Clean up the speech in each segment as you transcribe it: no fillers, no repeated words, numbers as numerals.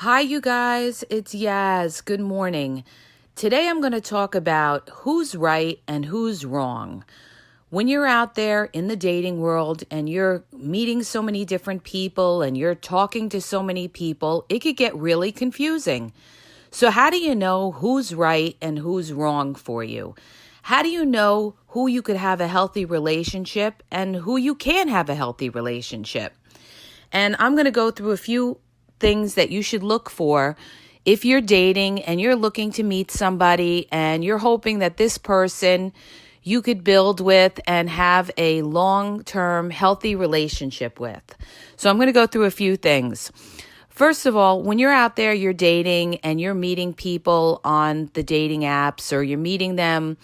Hi, you guys. It's Yaz. Good morning. Today I'm going to talk about who's right and who's wrong. When you're out there in the dating world and you're meeting so many different people and you're talking to so many people, it could get really confusing. So, how do you know who's right and who's wrong for you? How do you know who you could have a healthy relationship and who you can't have a healthy relationship? And I'm going to go through a few things that you should look for if you're dating and you're looking to meet somebody and you're hoping that this person you could build with and have a long-term healthy relationship with. So I'm going to go through a few things. First of all, when you're out there, you're dating and you're meeting people on the dating apps or you're meeting them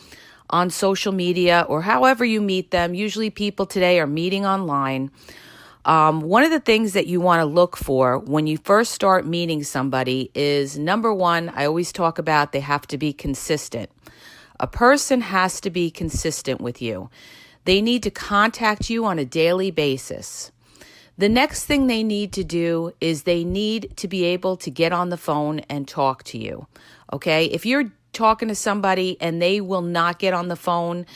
on social media or however you meet them. Usually people today are meeting online. One of the things that you want to look for when you first start meeting somebody is, number one, I always talk about they have to be consistent. A person has to be consistent with you. They need to contact you on a daily basis. The next thing they need to do is they need to be able to get on the phone and talk to you. Okay? If you're talking to somebody and they will not get on the phone,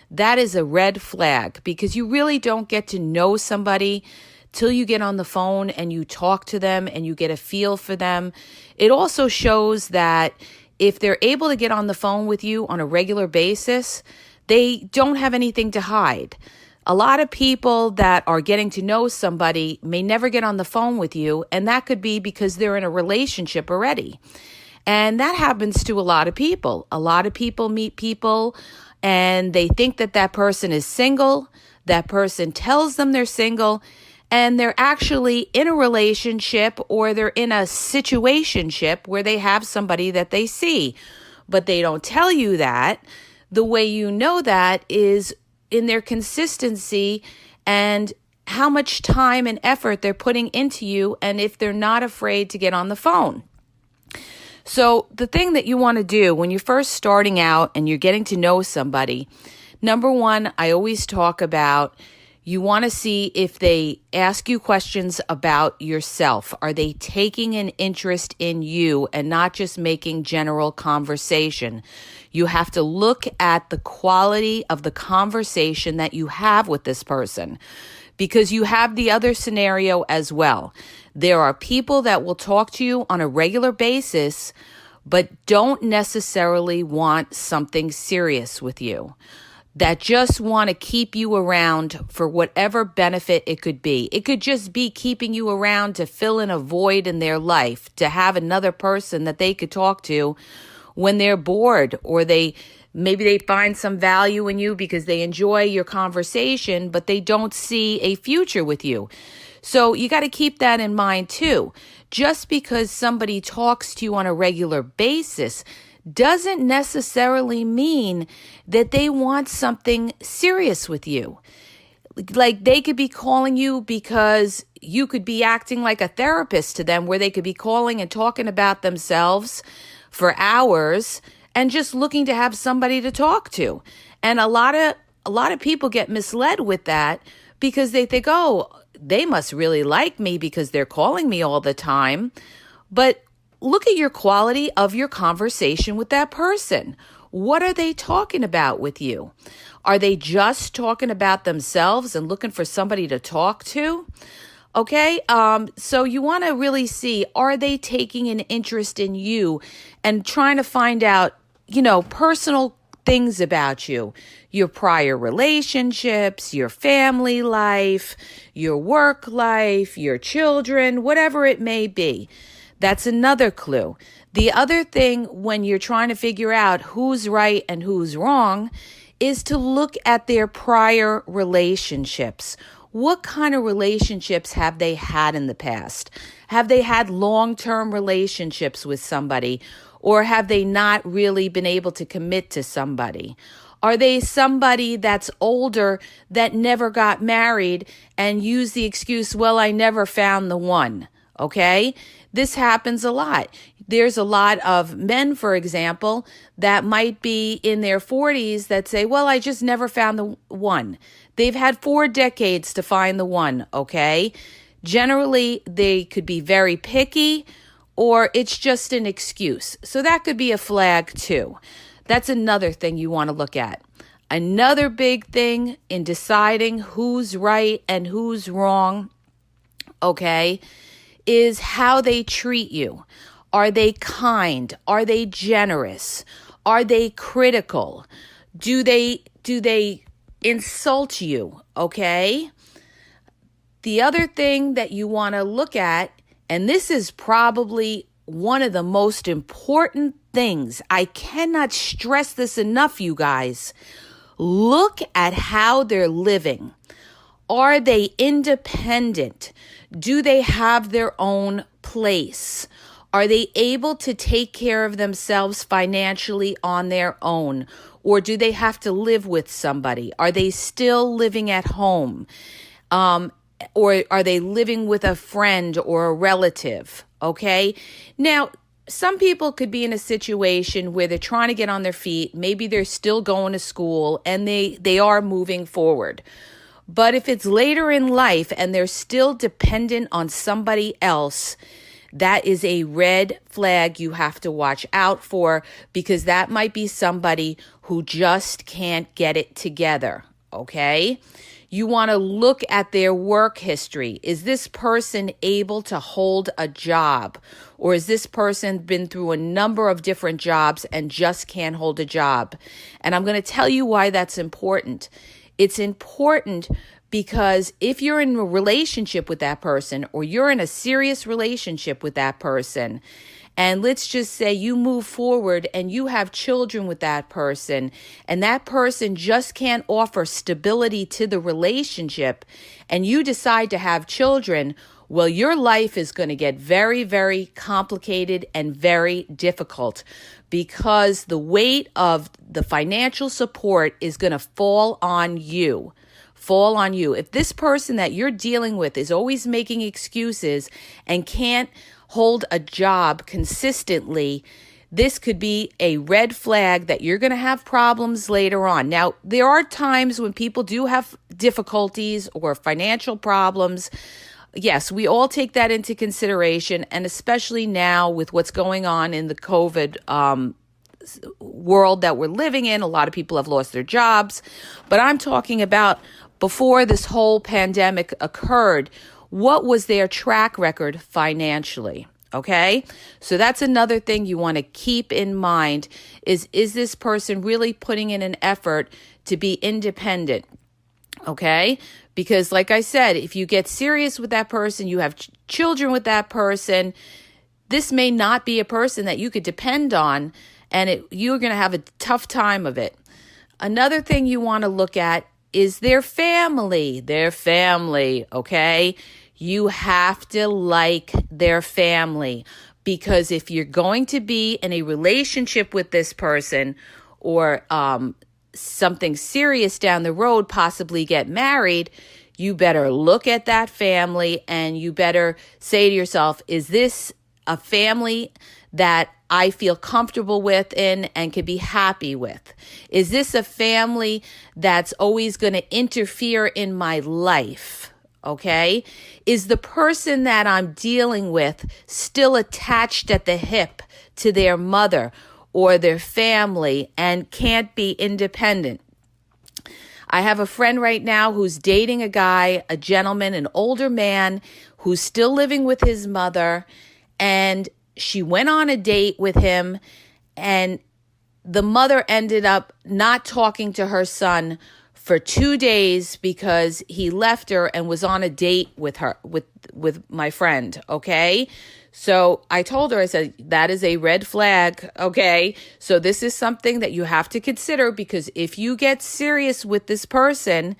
that is a red flag because you really don't get to know somebody till you get on the phone and you talk to them and you get a feel for them. It also shows that if they're able to get on the phone with you on a regular basis, they don't have anything to hide. A lot of people that are getting to know somebody may never get on the phone with you, and that could be because they're in a relationship already. And that happens to a lot of people. A lot of people meet people and they think that that person is single. That person tells them they're single and they're actually in a relationship or they're in a situationship where they have somebody that they see. But they don't tell you that. The way you know that is in their consistency and how much time and effort they're putting into you and if they're not afraid to get on the phone. So the thing that you want to do when you're first starting out and you're getting to know somebody, number one, I always talk about you want to see if they ask you questions about yourself. Are they taking an interest in you and not just making general conversation? You have to look at the quality of the conversation that you have with this person because you have the other scenario as well. There are people that will talk to you on a regular basis, but don't necessarily want something serious with you, that just want to keep you around for whatever benefit it could be. It could just be keeping you around to fill in a void in their life, to have another person that they could talk to when they're bored or maybe they find some value in you because they enjoy your conversation, but they don't see a future with you. So you got to keep that in mind too. Just because somebody talks to you on a regular basis doesn't necessarily mean that they want something serious with you. Like they could be calling you because you could be acting like a therapist to them, where they could be calling and talking about themselves for hours and just looking to have somebody to talk to. And a lot of people get misled with that because they think, oh, they must really like me because they're calling me all the time. But look at your quality of your conversation with that person. What are they talking about with you? Are they just talking about themselves and looking for somebody to talk to? Okay, so you want to really see, are they taking an interest in you and trying to find out, personal things about you, your prior relationships, your family life, your work life, your children, whatever it may be. That's another clue. The other thing when you're trying to figure out who's right and who's wrong is to look at their prior relationships. What kind of relationships have they had in the past? Have they had long-term relationships with somebody? Or have they not really been able to commit to somebody? Are they somebody that's older that never got married and used the excuse, well, I never found the one? Okay? This happens a lot. There's a lot of men, for example, that might be in their 40s that say, well, I just never found the one. They've had 4 decades to find the one, okay? Generally, they could be very picky or it's just an excuse. So that could be a flag too. That's another thing you want to look at. Another big thing in deciding who's right and who's wrong, okay, is how they treat you. Are they kind? Are they generous? Are they critical? Do they insult you? Okay? The other thing that you want to look at, and this is probably one of the most important things. I cannot stress this enough, you guys. Look at how they're living. Are they independent? Do they have their own place? Are they able to take care of themselves financially on their own? Or do they have to live with somebody? Are they still living at home? Or are they living with a friend or a relative? Okay. Now, some people could be in a situation where they're trying to get on their feet. Maybe they're still going to school and they are moving forward. But if it's later in life and they're still dependent on somebody else, that is a red flag you have to watch out for, because that might be somebody who just can't get it together. Okay? You want to look at their work history. Is this person able to hold a job? Or has this person been through a number of different jobs and just can't hold a job? And I'm going to tell you why that's important. It's important because if you're in a relationship with that person, or you're in a serious relationship with that person, and let's just say you move forward and you have children with that person, and that person just can't offer stability to the relationship, and you decide to have children, well, your life is going to get very, very complicated and very difficult, because the weight of the financial support is going to fall on you. If this person that you're dealing with is always making excuses and can't hold a job consistently, this could be a red flag that you're going to have problems later on. Now, there are times when people do have difficulties or financial problems. Yes, we all take that into consideration, and especially now with what's going on in the COVID world that we're living in, a lot of people have lost their jobs. But I'm talking about before this whole pandemic occurred, what was their track record financially? Okay, so that's another thing you want to keep in mind is this person really putting in an effort to be independent? Okay, because like I said, if you get serious with that person, you have children with that person, this may not be a person that you could depend on, and you're going to have a tough time of it. Another thing you want to look at is their family, okay? You have to like their family, because if you're going to be in a relationship with this person, or something serious down the road, possibly get married, you better look at that family and you better say to yourself, is this a family that I feel comfortable with and can be happy with? Is this a family that's always going to interfere in my life? Okay? Is the person that I'm dealing with still attached at the hip to their mother or their family and can't be independent? I have a friend right now who's dating a gentleman, an older man who's still living with his mother, and she went on a date with him, and the mother ended up not talking to her son for 2 days because he left her and was on a date with my friend, okay? So I told her, I said, that is a red flag, okay? So this is something that you have to consider, because if you get serious with this person,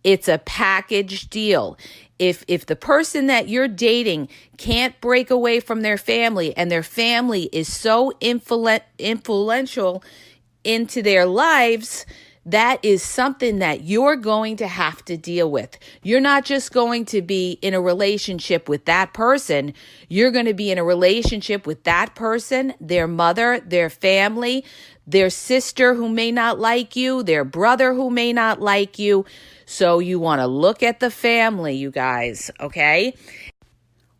it's a package deal. If the person that you're dating can't break away from their family, and their family is so influential into their lives, that is something that you're going to have to deal with. You're not just going to be in a relationship with that person. You're going to be in a relationship with that person, their mother, their family, their sister who may not like you, their brother who may not like you. So you want to look at the family, you guys, okay?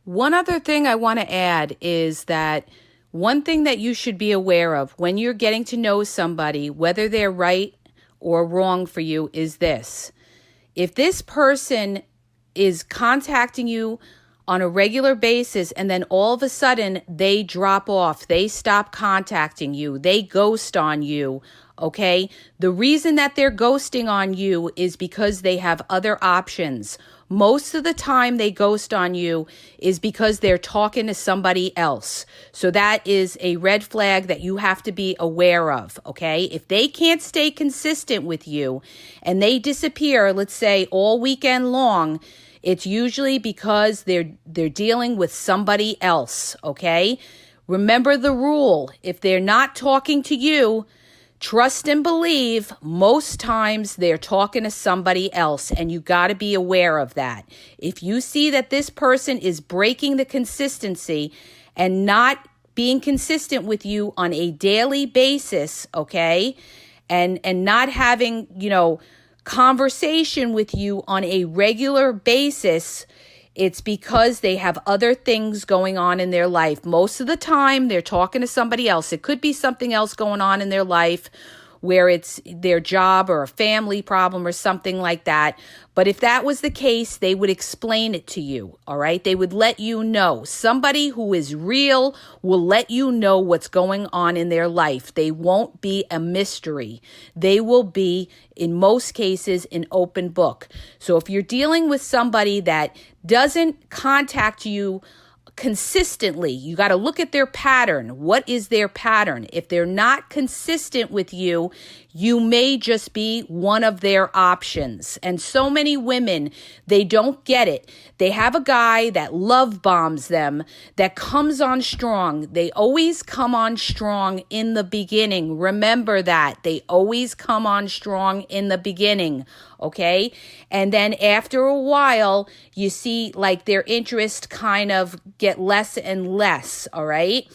One other thing I want to add is that one thing that you should be aware of when you're getting to know somebody, whether they're right or wrong for you, is this. If this person is contacting you on a regular basis and then all of a sudden they drop off, they stop contacting you, they ghost on you, okay? The reason that they're ghosting on you is because they have other options. Most of the time they ghost on you is because they're talking to somebody else. So that is a red flag that you have to be aware of, okay? If they can't stay consistent with you and they disappear, let's say all weekend long, it's usually because they're dealing with somebody else, okay? Remember the rule. If they're not talking to you, trust and believe, most times they're talking to somebody else, and you got to be aware of that. If you see that this person is breaking the consistency and not being consistent with you on a daily basis, okay, and not having, conversation with you on a regular basis, it's because they have other things going on in their life. Most of the time, they're talking to somebody else. It could be something else going on in their life where it's their job or a family problem or something like that. But if that was the case, they would explain it to you, all right? They would let you know. Somebody who is real will let you know what's going on in their life. They won't be a mystery. They will be, in most cases, an open book. So if you're dealing with somebody that doesn't contact you consistently, you got to look at their pattern. What is their pattern? If they're not consistent with you, you may just be one of their options. And so many women, they don't get it. They have a guy that love bombs them, that comes on strong. They always come on strong in the beginning. Remember that. They always come on strong in the beginning. Okay. And then after a while, you see like their interest kind of get less and less. All right.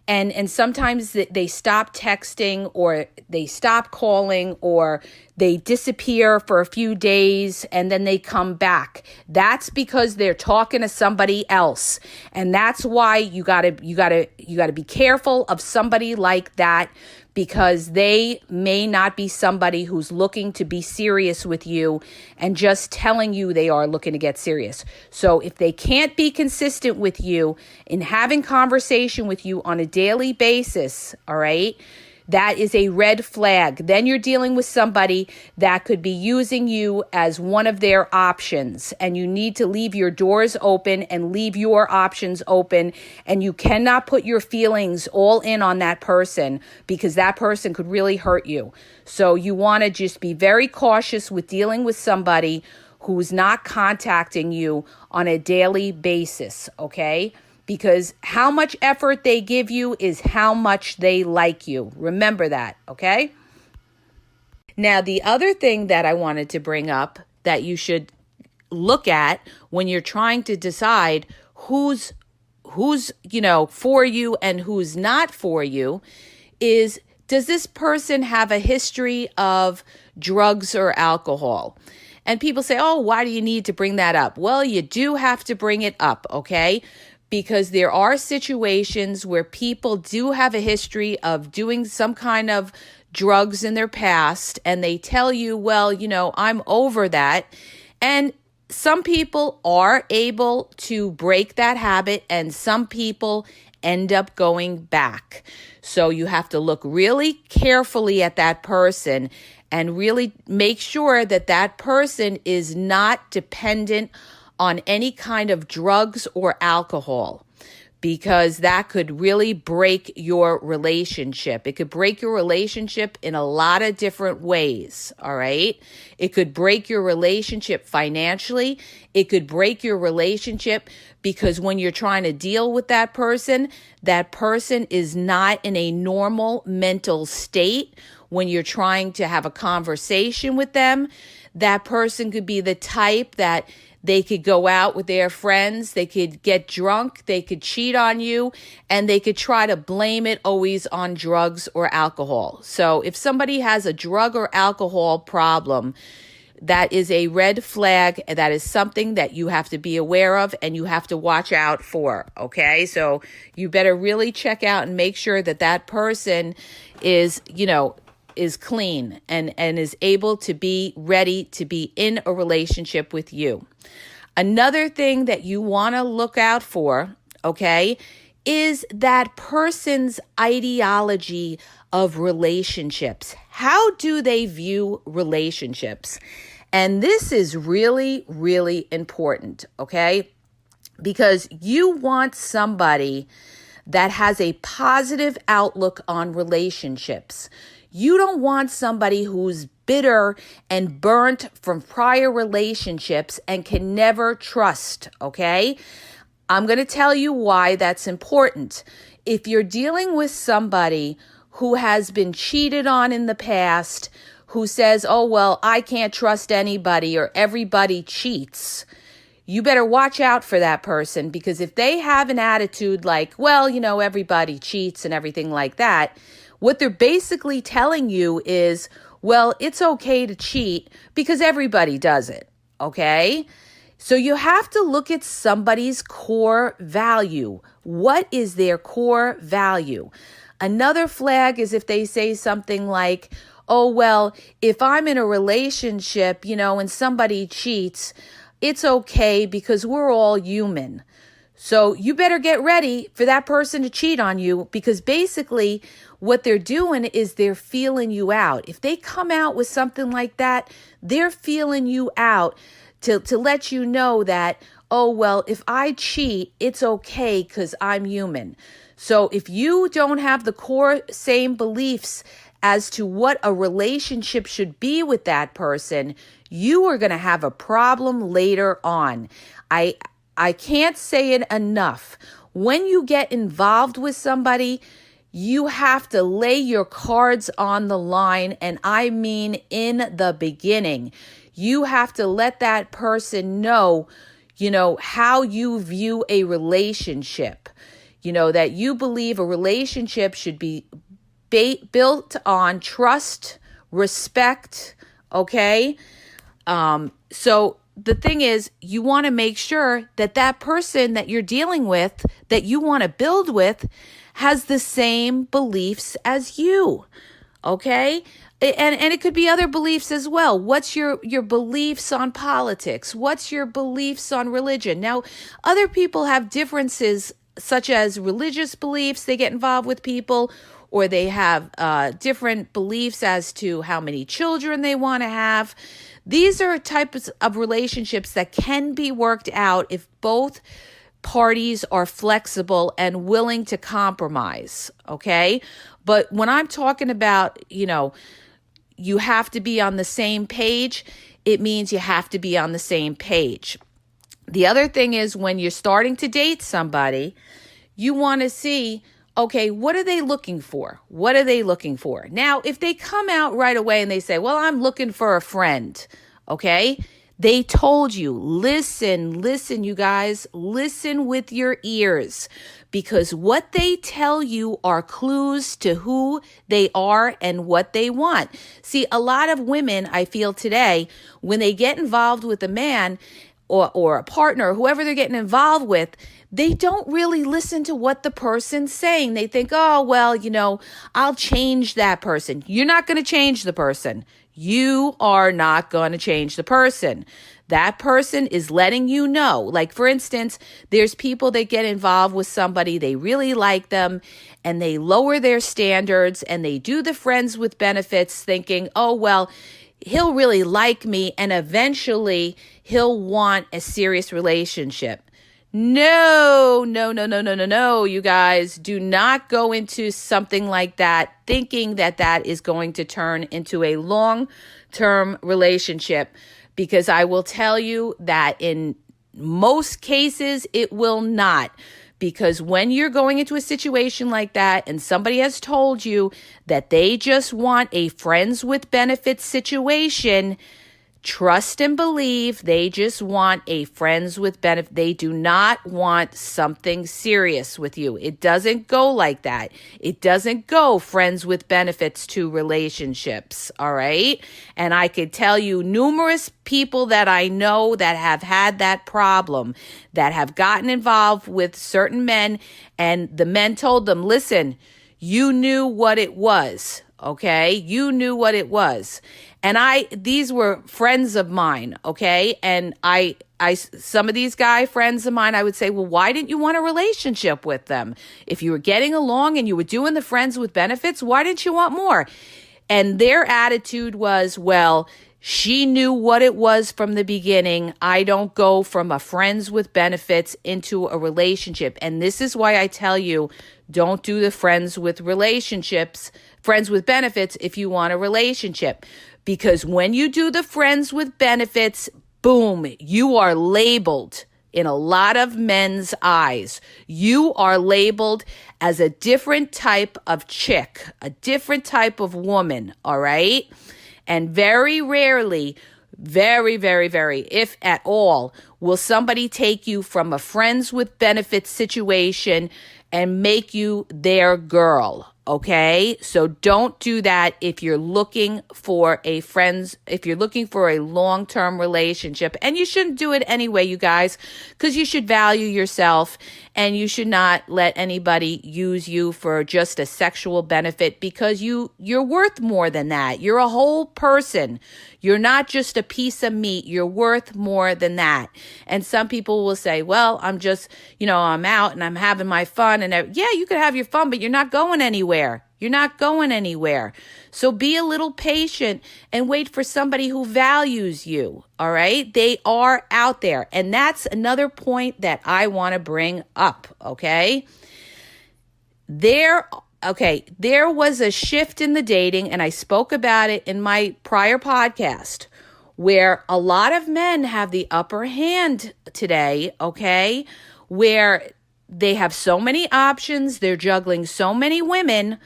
And sometimes they stop texting, or they stop calling, or they disappear for a few days and then they come back. That's because they're talking to somebody else. And that's why you gotta be careful of somebody like that, because they may not be somebody who's looking to be serious with you and just telling you they are looking to get serious. So if they can't be consistent with you in having conversation with you on a daily basis, all right, that is a red flag. Then you're dealing with somebody that could be using you as one of their options, and you need to leave your doors open and leave your options open, and you cannot put your feelings all in on that person, because that person could really hurt you. So you want to just be very cautious with dealing with somebody who's not contacting you on a daily basis, okay? Because how much effort they give you is how much they like you. Remember that, okay? Now, the other thing that I wanted to bring up that you should look at when you're trying to decide who's for you and who's not for you is, does this person have a history of drugs or alcohol? And people say, oh, why do you need to bring that up? Well, you do have to bring it up, okay? Because there are situations where people do have a history of doing some kind of drugs in their past, and they tell you, well, I'm over that. And some people are able to break that habit, and some people end up going back. So you have to look really carefully at that person and really make sure that that person is not dependent on any kind of drugs or alcohol, because that could really break your relationship. It could break your relationship in a lot of different ways, all right? It could break your relationship financially. It could break your relationship because when you're trying to deal with that person is not in a normal mental state. When you're trying to have a conversation with them, that person could be the type that they could go out with their friends, they could get drunk, they could cheat on you, and they could try to blame it always on drugs or alcohol. So if somebody has a drug or alcohol problem, that is a red flag. That is something that you have to be aware of and you have to watch out for, okay? So you better really check out and make sure that that person is, is clean and is able to be ready to be in a relationship with you. Another thing that you want to look out for, okay, is that person's ideology of relationships. How do they view relationships? And this is really, really important, okay? Because you want somebody that has a positive outlook on relationships. You don't want somebody who's bitter and burnt from prior relationships and can never trust, okay? I'm going to tell you why that's important. If you're dealing with somebody who has been cheated on in the past, who says, oh, well, I can't trust anybody or everybody cheats, you better watch out for that person, because if they have an attitude like, well, everybody cheats and everything like that, what they're basically telling you is, well, it's okay to cheat because everybody does it, okay? So you have to look at somebody's core value. What is their core value? Another flag is if they say something like, oh, well, if I'm in a relationship, and somebody cheats, it's okay because we're all human. So you better get ready for that person to cheat on you, because basically what they're doing is they're feeling you out. If they come out with something like that, they're feeling you out to let you know that, oh, well, if I cheat, it's okay because I'm human. So if you don't have the core same beliefs as to what a relationship should be with that person, you are going to have a problem later on. I can't say it enough. When you get involved with somebody, you have to lay your cards on the line, and I mean in the beginning. You have to let that person know, how you view a relationship. That you believe a relationship should be built on trust, respect, okay? So the thing is, you want to make sure that that person that you're dealing with, that you want to build with, has the same beliefs as you, okay? And it could be other beliefs as well. What's your beliefs on politics? What's your beliefs on religion? Now, other people have differences, such as religious beliefs. They get involved with people, or they have different beliefs as to how many children they want to have. These are types of relationships that can be worked out if both parties are flexible and willing to compromise, okay? But when I'm talking about, you have to be on the same page, it means you have to be on the same page. The other thing is, when you're starting to date somebody, you want to see, okay, what are they looking for? What are they looking for? Now, if they come out right away and they say, well, I'm looking for a friend, okay? They told you, listen, you guys, listen with your ears, because what they tell you are clues to who they are and what they want. See, a lot of women, I feel today, when they get involved with a man or a partner, whoever they're getting involved with, they don't really listen to what the person's saying. They think, oh, well, I'll change that person. You're not going to change the person. You are not going to change the person. That person is letting you know. Like, for instance, there's people that get involved with somebody, they really like them, and they lower their standards, and they do the friends with benefits thinking, oh, well, he'll really like me, and eventually he'll want a serious relationship. No, you guys. Do not go into something like that thinking that that is going to turn into a long-term relationship, because I will tell you that in most cases, it will not. Because when you're going into a situation like that and somebody has told you that they just want a friends with benefits situation, Trust and believe. They just want a friends with benefit. They do not want something serious with you. It doesn't go like that. It doesn't go friends with benefits to relationships. All right. And I could tell you numerous people that I know that have had that problem, that have gotten involved with certain men, and the men told them, listen, you knew what it was. Okay. You knew what it was. And these were friends of mine. Okay. And some of these guy friends of mine, I would say, well, why didn't you want a relationship with them? If you were getting along and you were doing the friends with benefits, why didn't you want more? And their attitude was, well, she knew what it was from the beginning. I don't go from a friends with benefits into a relationship. And this is why I tell you, don't do the friends with benefits if you want a relationship. Because when you do the friends with benefits, boom, you are labeled in a lot of men's eyes. You are labeled as a different type of chick, a different type of woman, all right? And very rarely, very, very, very, if at all, will somebody take you from a friends with benefits situation and make you their girl. Okay, so don't do that if you're looking for a long-term relationship. And you shouldn't do it anyway, you guys, because you should value yourself and you should not let anybody use you for just a sexual benefit, because you're worth more than that. You're a whole person. You're not just a piece of meat. You're worth more than that. And some people will say, well, I'm just, I'm out and I'm having my fun. And yeah, you could have your fun, but you're not going anywhere. You're not going anywhere. So be a little patient and wait for somebody who values you. All right. They are out there. And that's another point that I want to bring up. Okay. There was a shift in the dating, and I spoke about it in my prior podcast, where a lot of men have the upper hand today, okay, where they have so many options, they're juggling so many women,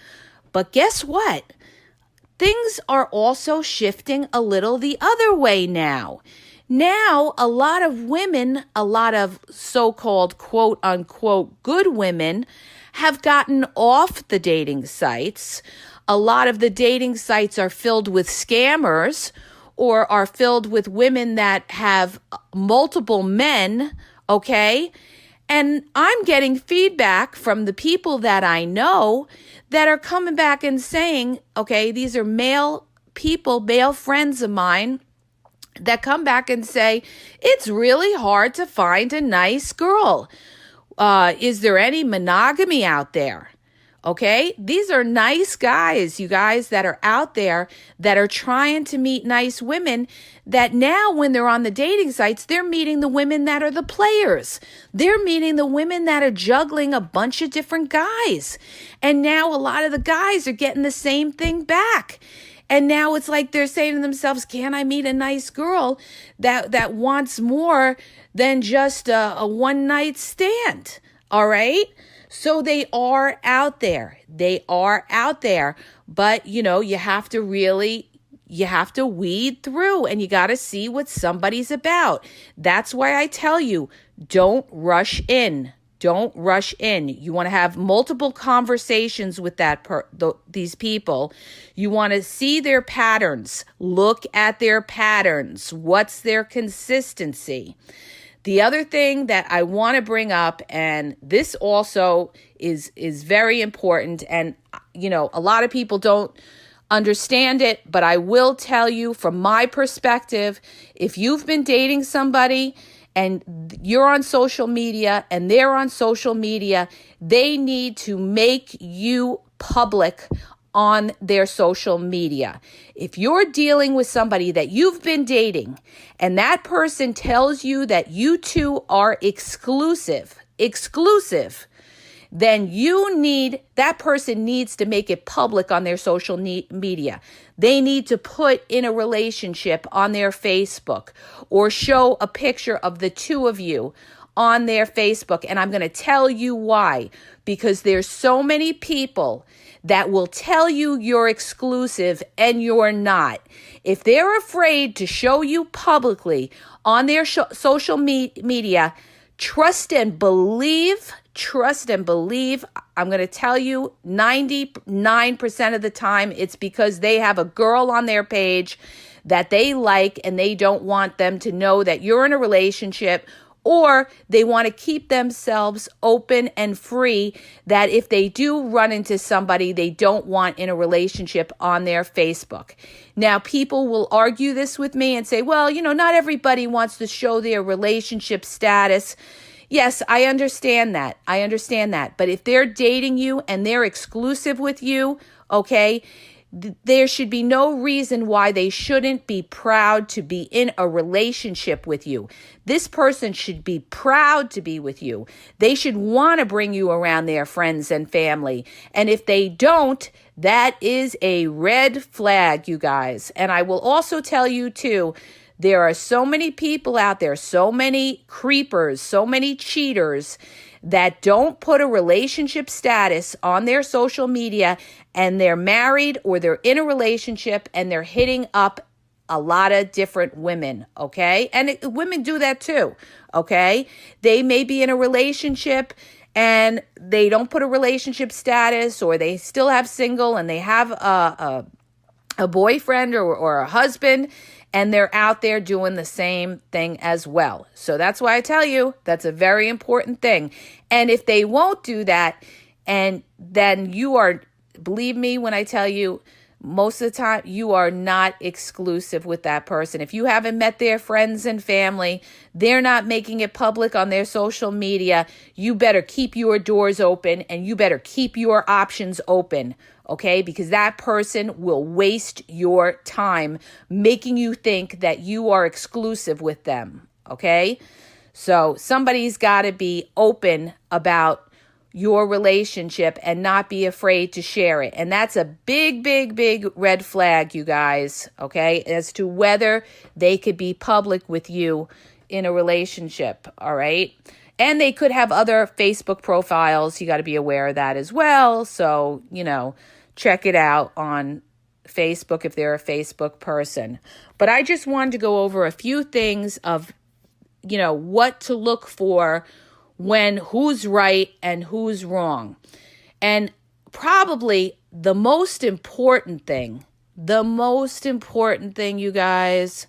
but guess what? Things are also shifting a little the other way now. Now, a lot of women, a lot of so-called quote unquote good women have gotten off the dating sites. A lot of the dating sites are filled with scammers or are filled with women that have multiple men, okay? And I'm getting feedback from the people that I know that are coming back and saying, okay, these are male people, male friends of mine that come back and say, it's really hard to find a nice girl. Is there any monogamy out there? Okay, these are nice guys, you guys, that are out there that are trying to meet nice women, that now when they're on the dating sites, they're meeting the women that are the players. They're meeting the women that are juggling a bunch of different guys. And now a lot of the guys are getting the same thing back. And now it's like they're saying to themselves, can I meet a nice girl that wants more than just a one-night stand? All right? So they are out there. They are out there. But, you have to weed through, and you got to see what somebody's about. That's why I tell you, don't rush in. Don't rush in. You want to have multiple conversations with these people. You want to see their patterns. Look at their patterns. What's their consistency? The other thing that I want to bring up, and this also is very important, and a lot of people don't understand it, but I will tell you from my perspective, if you've been dating somebody and you're on social media and they're on social media, they need to make you public on their social media. If you're dealing with somebody that you've been dating and that person tells you that you two are exclusive, then that person needs to make it public on their social media. They need to put in a relationship on their Facebook or show a picture of the two of you on their Facebook. And I'm going to tell you why. Because there's so many people that will tell you you're exclusive and you're not. If they're afraid to show you publicly on their social media, trust and believe. I'm going to tell you 99% of the time it's because they have a girl on their page that they like and they don't want them to know that you're in a relationship, or they want to keep themselves open and free that if they do run into somebody they don't want in a relationship on their Facebook. Now, people will argue this with me and say, well, not everybody wants to show their relationship status. Yes, I understand that. But if they're dating you and they're exclusive with you, okay, there should be no reason why they shouldn't be proud to be in a relationship with you. This person should be proud to be with you. They should want to bring you around their friends and family. And if they don't, that is a red flag, you guys. And I will also tell you too, there are so many people out there, so many creepers, so many cheaters that don't put a relationship status on their social media, and they're married or they're in a relationship and they're hitting up a lot of different women, okay? And women do that too, okay? They may be in a relationship and they don't put a relationship status, or they still have single and they have a boyfriend or a husband, and they're out there doing the same thing as well. So that's why I tell you, that's a very important thing. And if they won't do that, and then you are, believe me when I tell you, most of the time you are not exclusive with that person. If you haven't met their friends and family, they're not making it public on their social media, you better keep your doors open and you better keep your options open. Okay, because that person will waste your time making you think that you are exclusive with them. Okay, so somebody's got to be open about your relationship and not be afraid to share it. And that's a big, big, big red flag, you guys. Okay, as to whether they could be public with you in a relationship. All right. And they could have other Facebook profiles. You got to be aware of that as well. So, check it out on Facebook if they're a Facebook person. But I just wanted to go over a few things of, what to look for when who's right and who's wrong. And probably the most important thing, you guys,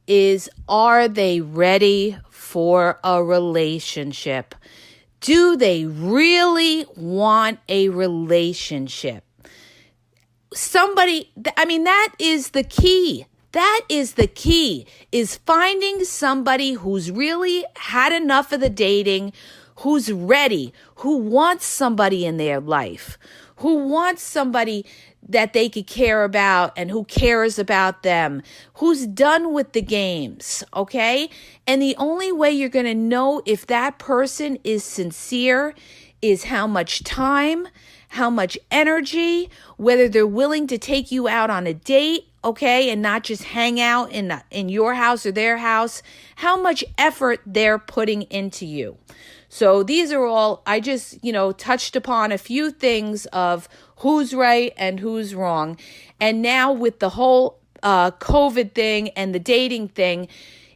is, are they ready for a relationship? Do they really want a relationship? That is the key. That is the key, is finding somebody who's really had enough of the dating, who's ready, who wants somebody in their life, who wants somebody that they could care about and who cares about them, who's done with the games, okay? And the only way you're going to know if that person is sincere is how much time, how much energy, whether they're willing to take you out on a date, okay, and not just hang out in your house or their house, how much effort they're putting into you. So these are all, I just, touched upon a few things of who's right and who's wrong. And now with the whole COVID thing and the dating thing,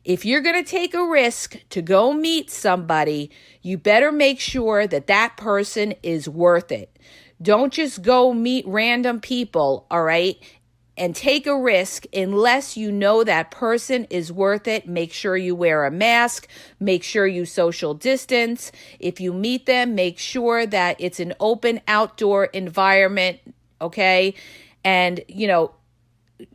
if you're going to take a risk to go meet somebody, you better make sure that that person is worth it. Don't just go meet random people, all right, and take a risk unless you know that person is worth it. Make sure you wear a mask. Make sure you social distance. If you meet them, make sure that it's an open outdoor environment, okay? And,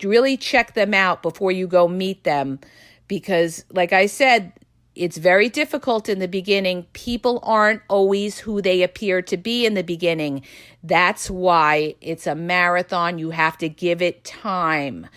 really check them out before you go meet them. Because, like I said, it's very difficult in the beginning. People aren't always who they appear to be in the beginning. That's why it's a marathon. You have to give it time.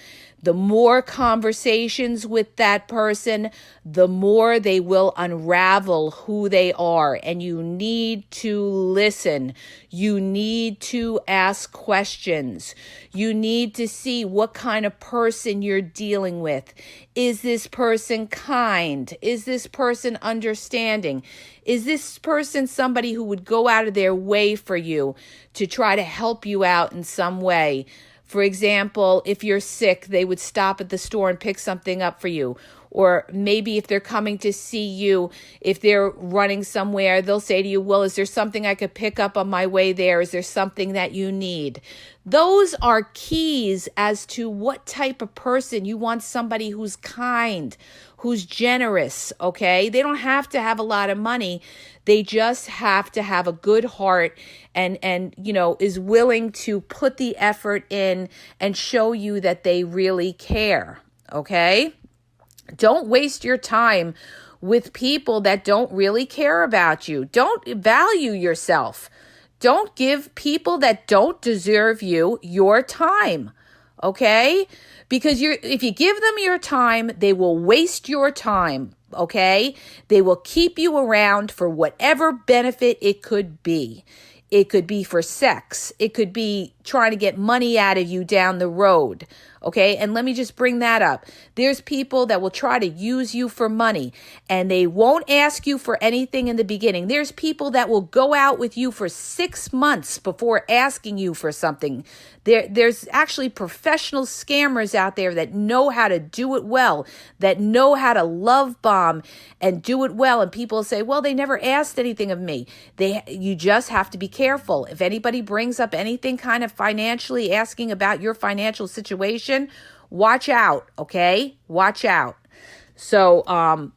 The more conversations with that person, the more they will unravel who they are. And you need to listen. You need to ask questions. You need to see what kind of person you're dealing with. Is this person kind? Is this person understanding? Is this person somebody who would go out of their way for you to try to help you out in some way? For example, if you're sick, they would stop at the store and pick something up for you. Or maybe if they're coming to see you, if they're running somewhere, they'll say to you, well, is there something I could pick up on my way there? Is there something that you need? Those are keys as to what type of person you want. Somebody who's kind, who's generous, okay? They don't have to have a lot of money. They just have to have a good heart and is willing to put the effort in and show you that they really care, okay? Don't waste your time with people that don't really care about you. Don't value yourself. Don't give people that don't deserve you your time, okay? Because if you give them your time, they will waste your time, okay? They will keep you around for whatever benefit it could be. It could be for sex. It could be trying to get money out of you down the road. Okay, and let me just bring that up. There's people that will try to use you for money and they won't ask you for anything in the beginning. There's people that will go out with you for 6 months before asking you for something. There's actually professional scammers out there that know how to do it well, that know how to love bomb and do it well. And people say, well, they never asked anything of me. You just have to be careful. If anybody brings up anything kind of financially asking about your financial situation, watch out, okay? Watch out. So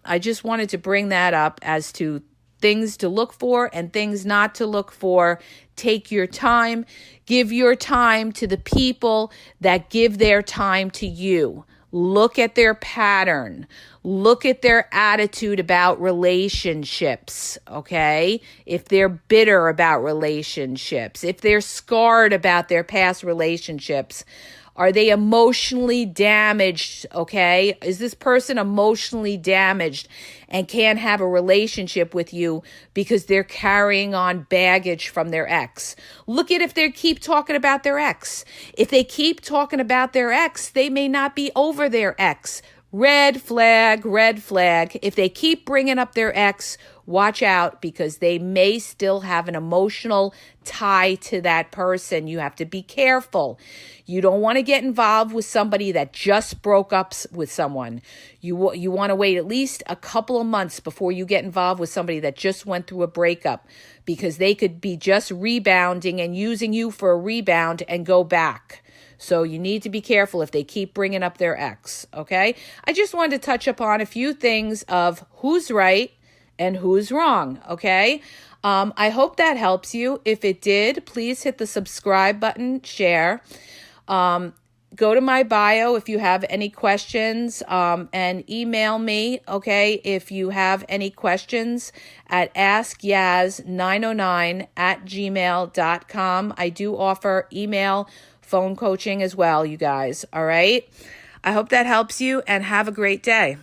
I just wanted to bring that up as to things to look for and things not to look for. Take your time. Give your time to the people that give their time to you. Look at their pattern. Look at their attitude about relationships, okay? If they're bitter about relationships, if they're scarred about their past relationships, are they emotionally damaged, okay? Is this person emotionally damaged and can't have a relationship with you because they're carrying on baggage from their ex? Look at if they keep talking about their ex. If they keep talking about their ex, they may not be over their ex. Red flag, red flag. If they keep bringing up their ex, watch out because they may still have an emotional tie to that person. You have to be careful. You don't want to get involved with somebody that just broke up with someone. You want to wait at least a couple of months before you get involved with somebody that just went through a breakup because they could be just rebounding and using you for a rebound and go back. So you need to be careful if they keep bringing up their ex, okay? I just wanted to touch upon a few things of who's right and who's wrong, okay? I hope that helps you. If it did, please hit the subscribe button, share. Go to my bio if you have any questions, and email me, okay, if you have any questions at askyaz909@gmail.com. I do offer email phone coaching as well, you guys, all right? I hope that helps you and have a great day.